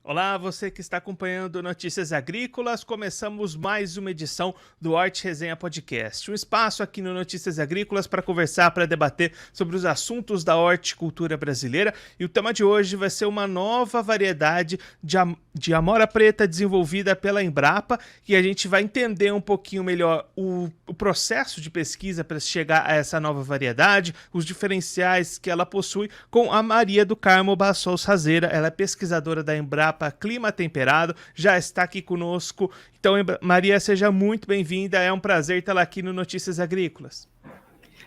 Olá, você que está acompanhando Notícias Agrícolas, começamos mais uma edição do Hort Resenha Podcast. Um espaço aqui no Notícias Agrícolas para conversar, para debater sobre os assuntos da horticultura brasileira. E o tema de hoje vai ser uma nova variedade de amora preta desenvolvida pela Embrapa, e a gente vai entender um pouquinho melhor o processo de pesquisa para chegar a essa nova variedade, os diferenciais que ela possui, com a Maria do Carmo Bassols Razeira. Ela é pesquisadora da Embrapa Clima Temperado, já está aqui conosco. Então, Maria, seja muito bem-vinda. É um prazer tê-la aqui no Notícias Agrícolas.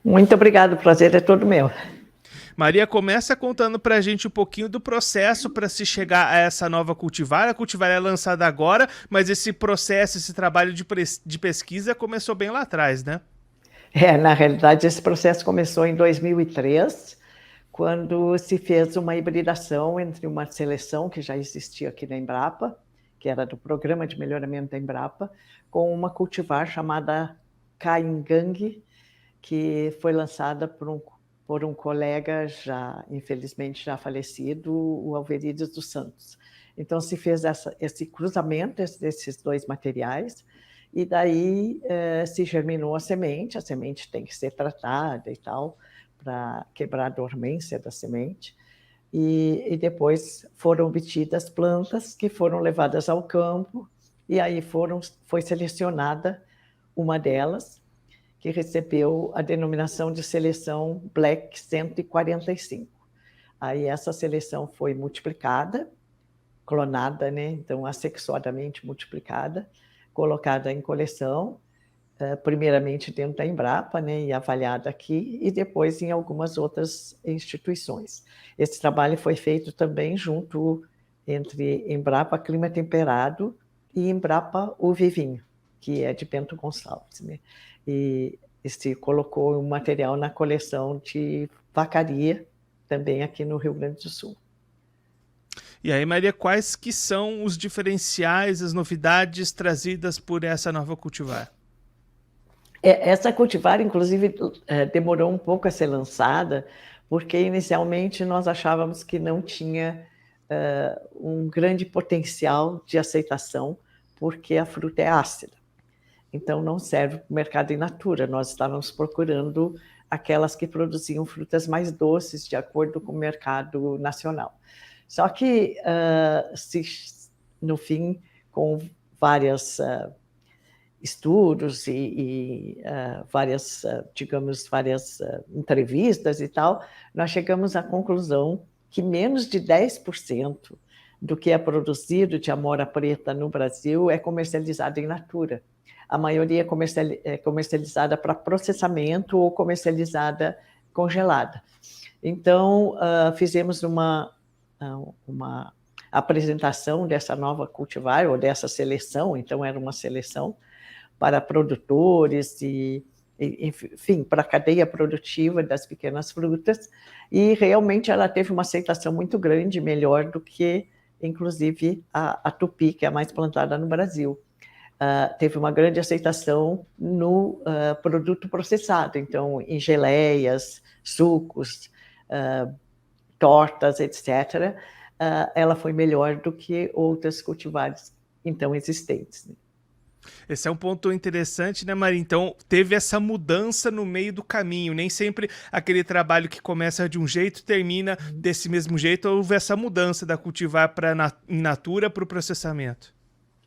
Muito obrigado, o prazer é todo meu. Maria, começa contando para a gente um pouquinho do processo para se chegar a essa nova cultivar. A cultivar é lançada agora, mas esse processo, esse trabalho de pesquisa começou bem lá atrás, né? Na realidade, esse processo começou em 2003, quando se fez uma hibridação entre uma seleção que já existia aqui na Embrapa, que era do Programa de Melhoramento da Embrapa, com uma cultivar chamada Caingangue, que foi lançada por um colega já, infelizmente, já falecido, o Alverides dos Santos. Então, se fez esse cruzamento desses dois materiais, e daí se germinou a semente tem que ser tratada e tal, para quebrar a dormência da semente, e depois foram obtidas plantas que foram levadas ao campo, e aí foi selecionada uma delas, que recebeu a denominação de seleção Black 145. Aí essa seleção foi multiplicada, clonada, né? Então assexuadamente multiplicada, colocada em coleção, primeiramente dentro da Embrapa, né, e avaliada aqui, e depois em algumas outras instituições. Esse trabalho foi feito também junto entre Embrapa Clima Temperado e Embrapa Uvivinho, que é de Bento Gonçalves, né? E se colocou um material na coleção de vacaria, também aqui no Rio Grande do Sul. E aí, Maria, quais que são os diferenciais, as novidades trazidas por essa nova cultivar? Essa cultivar, inclusive, demorou um pouco a ser lançada, porque inicialmente nós achávamos que não tinha um grande potencial de aceitação, porque a fruta é ácida. Então, não serve para o mercado in natura. Nós estávamos procurando aquelas que produziam frutas mais doces, de acordo com o mercado nacional. Só que, no fim, com vários estudos e várias entrevistas e tal, nós chegamos à conclusão que menos de 10% do que é produzido de amora preta no Brasil é comercializado in natura. A maioria é comercializada para processamento ou comercializada congelada. Então, fizemos uma apresentação dessa nova cultivar, ou dessa seleção, então era uma seleção para produtores enfim, para a cadeia produtiva das pequenas frutas, e realmente ela teve uma aceitação muito grande, melhor do que, inclusive, a tupi, que é a mais plantada no Brasil. Teve uma grande aceitação no produto processado, então em geleias, sucos, tortas, etc. Ela foi melhor do que outras cultivares então existentes. Esse é um ponto interessante, né, Maria? Então, teve essa mudança no meio do caminho. Nem sempre aquele trabalho que começa de um jeito termina desse mesmo jeito. Houve essa mudança da cultivar para in natura para o processamento.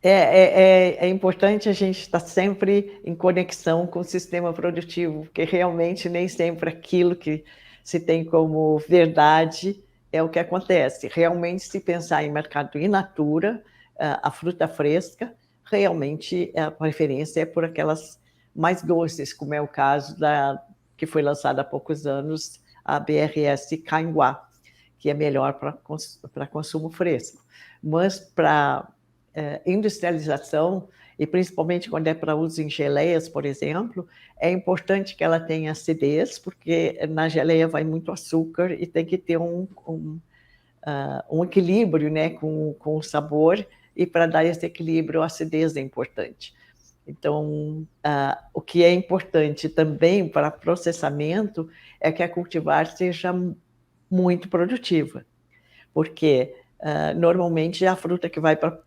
É importante a gente estar sempre em conexão com o sistema produtivo, porque realmente nem sempre aquilo que se tem como verdade é o que acontece. Realmente, se pensar em mercado in natura, a fruta fresca, realmente a preferência é por aquelas mais doces, como é o caso que foi lançada há poucos anos, a BRS Cainguá, que é melhor para consumo fresco. Mas para industrialização, e principalmente quando é para uso em geleias, por exemplo, é importante que ela tenha acidez, porque na geleia vai muito açúcar e tem que ter um equilíbrio, né, com o sabor, e para dar esse equilíbrio, a acidez é importante. Então, o que é importante também para processamento é que a cultivar seja muito produtiva, porque normalmente a fruta que vai para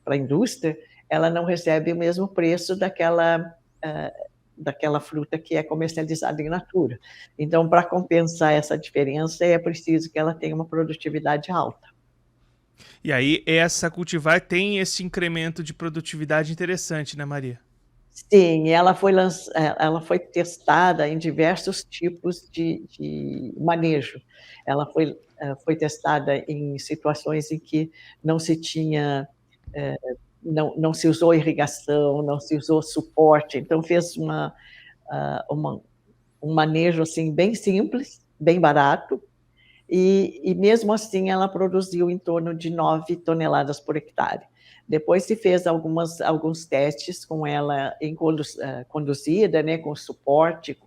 a indústria, ela não recebe o mesmo preço daquela fruta que é comercializada in natura. Então, para compensar essa diferença, é preciso que ela tenha uma produtividade alta. E aí, essa cultivar tem esse incremento de produtividade interessante, né, Maria? Sim, ela foi testada em diversos tipos de manejo. Ela foi testada em situações em que não se tinha, não se usou irrigação, não se usou suporte, então fez uma um manejo, assim, bem simples, bem barato, e mesmo assim ela produziu em torno de 9 toneladas por hectare. Depois se fez alguns testes com ela conduzida, né, com suporte,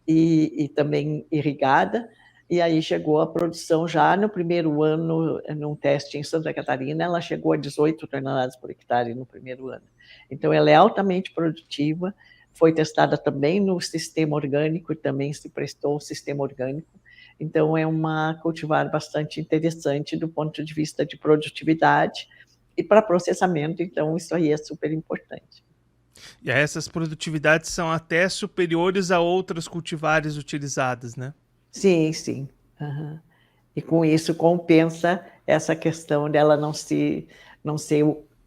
e também irrigada, e aí chegou a produção já no primeiro ano, num teste em Santa Catarina, ela chegou a 18 toneladas por hectare no primeiro ano. Então ela é altamente produtiva, foi testada também no sistema orgânico e também se prestou ao sistema orgânico. Então é uma cultivar bastante interessante do ponto de vista de produtividade e para processamento, então isso aí é super importante. E aí essas produtividades são até superiores a outras cultivares utilizadas, né? Sim, sim. Aham. E com isso compensa essa questão dela não ser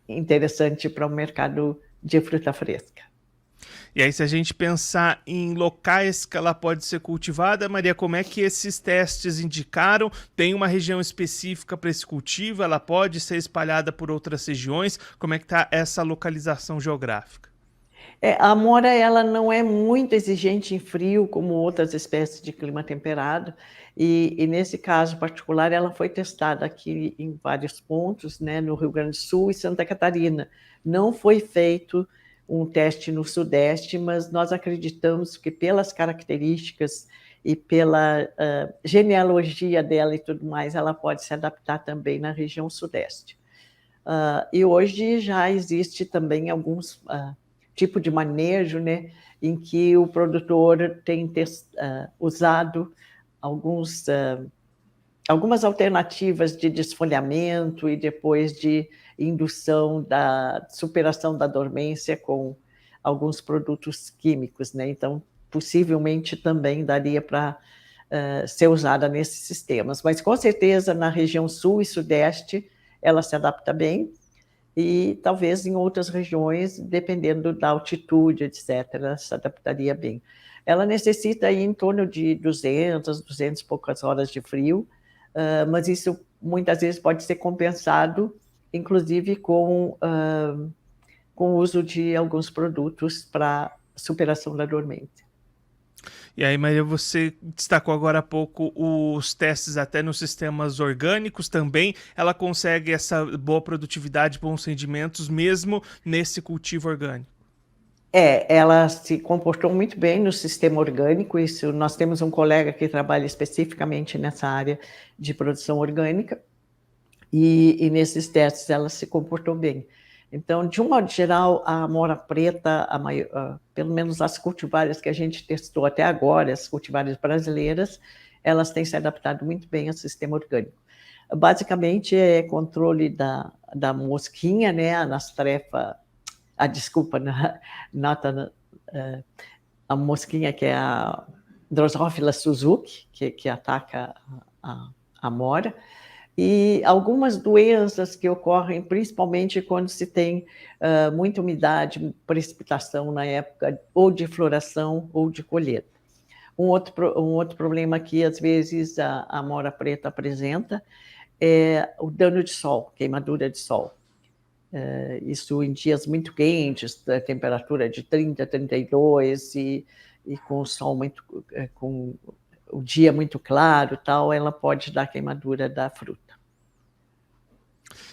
interessante para o mercado de fruta fresca. E aí, se a gente pensar em locais que ela pode ser cultivada, Maria, como é que esses testes indicaram? Tem uma região específica para esse cultivo? Ela pode ser espalhada por outras regiões? Como é que está essa localização geográfica? A amora ela não é muito exigente em frio, como outras espécies de clima temperado, e nesse caso particular ela foi testada aqui em vários pontos, né, no Rio Grande do Sul e Santa Catarina. Não foi feito um teste no Sudeste, mas nós acreditamos que pelas características e pela genealogia dela e tudo mais, ela pode se adaptar também na região Sudeste. E hoje já existe também alguns tipo de manejo, né, em que o produtor tem usado algumas alternativas de desfolhamento e depois de indução da superação da dormência com alguns produtos químicos, né? Então, possivelmente também daria para ser usada nesses sistemas, mas com certeza na região sul e sudeste ela se adapta bem, e talvez em outras regiões, dependendo da altitude, etc., se adaptaria bem. Ela necessita aí em torno de 200 e poucas horas de frio, mas isso muitas vezes pode ser compensado, inclusive com o uso de alguns produtos para superação da dormência. E aí, Maria, você destacou agora há pouco os testes até nos sistemas orgânicos também. Ela consegue essa boa produtividade, bons rendimentos, mesmo nesse cultivo orgânico? Ela se comportou muito bem no sistema orgânico, isso nós temos um colega que trabalha especificamente nessa área de produção orgânica, e nesses testes ela se comportou bem. Então, de um modo geral, a amora preta, pelo menos as cultivares que a gente testou até agora, as cultivares brasileiras, elas têm se adaptado muito bem ao sistema orgânico. Basicamente, é controle da mosquinha, né, desculpa, a mosquinha que é a Drosophila Suzuki, que ataca a amora, e algumas doenças que ocorrem principalmente quando se tem muita umidade, precipitação na época ou de floração ou de colheita. Um outro problema que às vezes a amora preta apresenta é o dano de sol, queimadura de sol. Isso em dias muito quentes, da temperatura de 30, 32 e com o sol com o dia muito claro, tal, ela pode dar queimadura da fruta.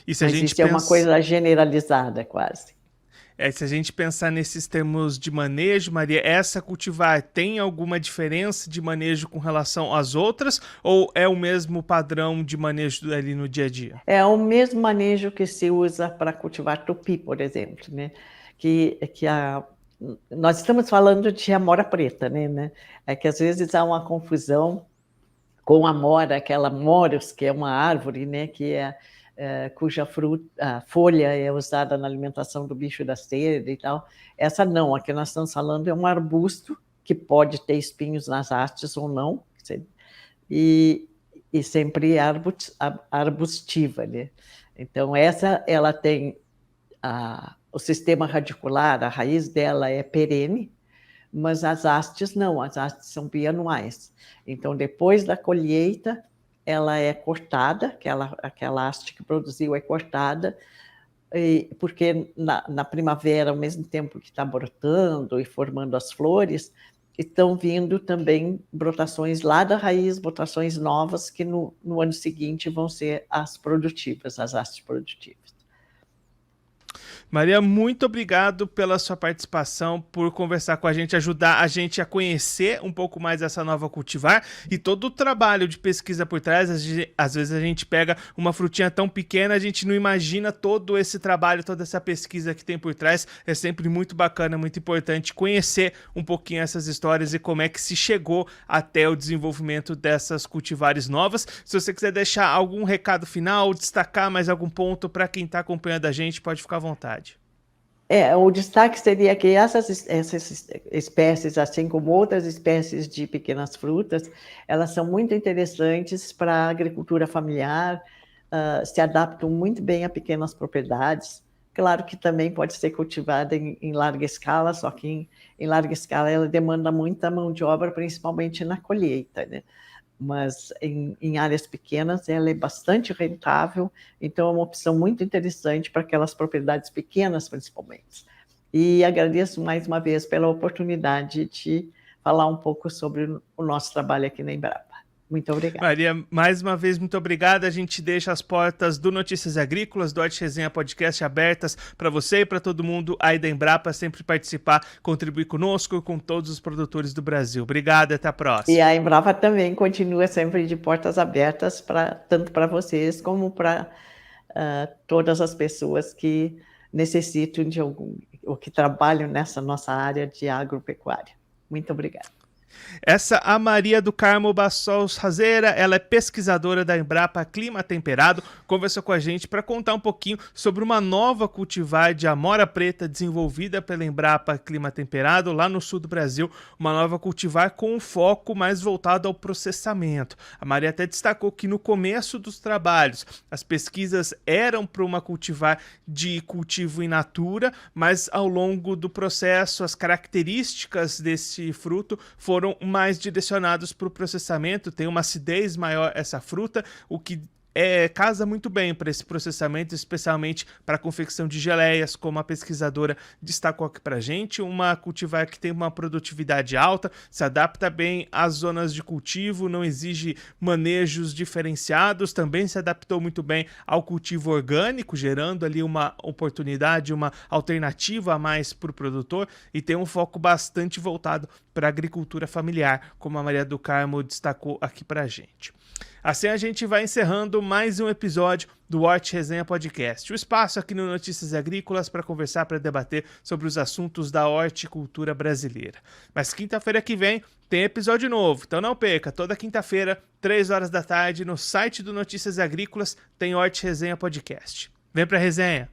E se a Mas gente isso é uma coisa generalizada, quase. Se a gente pensar nesses termos de manejo, Maria, essa cultivar tem alguma diferença de manejo com relação às outras, ou é o mesmo padrão de manejo ali no dia a dia? É o mesmo manejo que se usa para cultivar tupi, por exemplo, né? Nós estamos falando de amora preta, né? É que às vezes há uma confusão com amora, aquela moros, que é uma árvore, né, que cuja a folha é usada na alimentação do bicho da seda e tal. Essa não, a que nós estamos falando é um arbusto que pode ter espinhos nas hastes ou não, e sempre arbustiva, né? Então, ela tem o sistema radicular, a raiz dela é perene, mas as hastes não, as hastes são bianuais. Então, depois da colheita, ela é cortada, aquela haste que produziu é cortada, porque na primavera, ao mesmo tempo que está brotando e formando as flores, estão vindo também brotações lá da raiz, brotações novas, que no ano seguinte vão ser as produtivas, as hastes produtivas. Maria, muito obrigado pela sua participação, por conversar com a gente, ajudar a gente a conhecer um pouco mais essa nova cultivar e todo o trabalho de pesquisa por trás. Às vezes a gente pega uma frutinha tão pequena, a gente não imagina todo esse trabalho, toda essa pesquisa que tem por trás. É sempre muito bacana, muito importante conhecer um pouquinho essas histórias e como é que se chegou até o desenvolvimento dessas cultivares novas. Se você quiser deixar algum recado final, destacar mais algum ponto para quem está acompanhando a gente, pode ficar à vontade. O destaque seria que essas espécies, assim como outras espécies de pequenas frutas, elas são muito interessantes para a agricultura familiar, se adaptam muito bem a pequenas propriedades. Claro que também pode ser cultivada em larga escala, só que em larga escala ela demanda muita mão de obra, principalmente na colheita, né? Mas em áreas pequenas ela é bastante rentável, então é uma opção muito interessante para aquelas propriedades pequenas, principalmente. E agradeço mais uma vez pela oportunidade de falar um pouco sobre o nosso trabalho aqui na Embrapa. Muito obrigada. Maria, mais uma vez, muito obrigada. A gente deixa as portas do Notícias Agrícolas, do Hort Resenha Podcast abertas para você e para todo mundo aí da Embrapa sempre participar, contribuir conosco e com todos os produtores do Brasil. Obrigado, até a próxima. E a Embrapa também continua sempre de portas abertas, tanto para vocês como para todas as pessoas que necessitam de ou que trabalham nessa nossa área de agropecuária. Muito obrigada. Essa a Maria do Carmo Bassols Razeira, ela é pesquisadora da Embrapa Clima Temperado, conversou com a gente para contar um pouquinho sobre uma nova cultivar de amora preta desenvolvida pela Embrapa Clima Temperado lá no sul do Brasil, uma nova cultivar com um foco mais voltado ao processamento. A Maria até destacou que no começo dos trabalhos as pesquisas eram para uma cultivar de cultivo in natura, mas ao longo do processo as características desse fruto foram mais direcionados para o processamento, tem uma acidez maior essa fruta, o que casa muito bem para esse processamento, especialmente para a confecção de geleias, como a pesquisadora destacou aqui para a gente, uma cultivar que tem uma produtividade alta, se adapta bem às zonas de cultivo, não exige manejos diferenciados, também se adaptou muito bem ao cultivo orgânico, gerando ali uma oportunidade, uma alternativa a mais para o produtor, e tem um foco bastante voltado para a agricultura familiar, como a Maria do Carmo destacou aqui para a gente. Assim a gente vai encerrando mais um episódio do Hort Resenha Podcast, o espaço aqui no Notícias Agrícolas para conversar, para debater sobre os assuntos da horticultura brasileira. Mas quinta-feira que vem tem episódio novo, então não perca, toda quinta-feira, 3 horas da tarde, no site do Notícias Agrícolas tem Hort Resenha Podcast. Vem pra resenha!